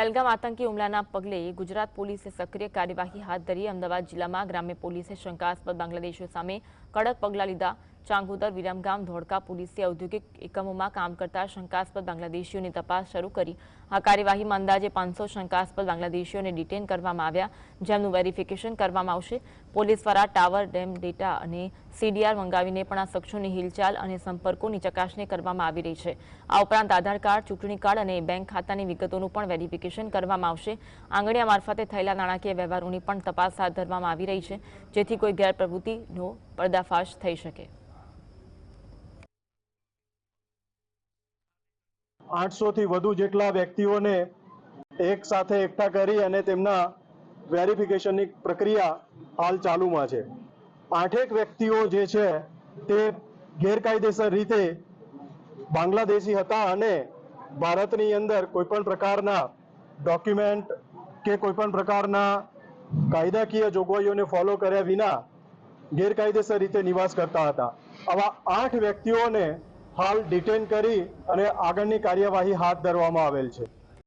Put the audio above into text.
પહેલગામ આતંકી હુમલાના પગલે ગુજરાત પોલીસે સક્રિય કાર્યવાહી હાથ ધરી। અમદાવાદ જિલ્લામાં ગ્રામ્ય પોલીસે શંકાસ્પદ બાંગ્લાદેશીઓ સામે કડક પગલાં લીધા। ચાંગોદર, વિરમગામ, ધોળકા પોલીસે ઔદ્યોગિક એકમોમાં કામ કરતા શંકાસ્પદ બાંગ્લાદેશીઓની તપાસ શરૂ કરી। આ કાર્યવાહીમાં અંદાજે 500 શંકાસ્પદ બાંગ્લાદેશીઓને ડિટેન કરવામાં આવ્યા, જેમનું વેરિફિકેશન કરવામાં આવશે। પોલીસ દ્વારા ટાવર, ડેમ ડેટા અને સીડીઆર મંગાવીને પણ આ શખ્સોની હિલચાલ અને સંપર્કોની ચકાસણી કરવામાં આવી રહી છે। આ ઉપરાંત આધાર કાર્ડ, ચૂંટણી કાર્ડ અને બેંક ખાતાની વિગતોનું પણ વેરિફિકેશન કરવામાં આવશે। આંગણિયા મારફતે થયેલા નાણાકીય વ્યવહારોની પણ તપાસ હાથ ધરવામાં આવી રહી છે, જેથી કોઈ ગેરપ્રવૃત્તિનો પર્દાફાશ થઈ શકે। 800 થી વધુ જેટલા વ્યક્તિઓને એક સાથે એકઠા કરી અને તેમના વેરિફિકેશનની પ્રક્રિયા હાલ ચાલુમાં છે। 8 વ્યક્તિઓ જે છે તે ગેરકાયદેસર રીતે બાંગ્લાદેશી હતા અને ભારતની અંદર કોઈપણ પ્રકારના ડોક્યુમેન્ટ કે કોઈપણ પ્રકારના કાયદાકીય જોગવાઈઓને ફોલો કર્યા વિના ગેરકાયદેસર રીતે નિવાસ કરતા હતા। આવા 8 વ્યક્તિઓને હાલ ડિટેન કરી અને આગળની કાર્યવાહી હાથ ધરવામાં આવેલ છે।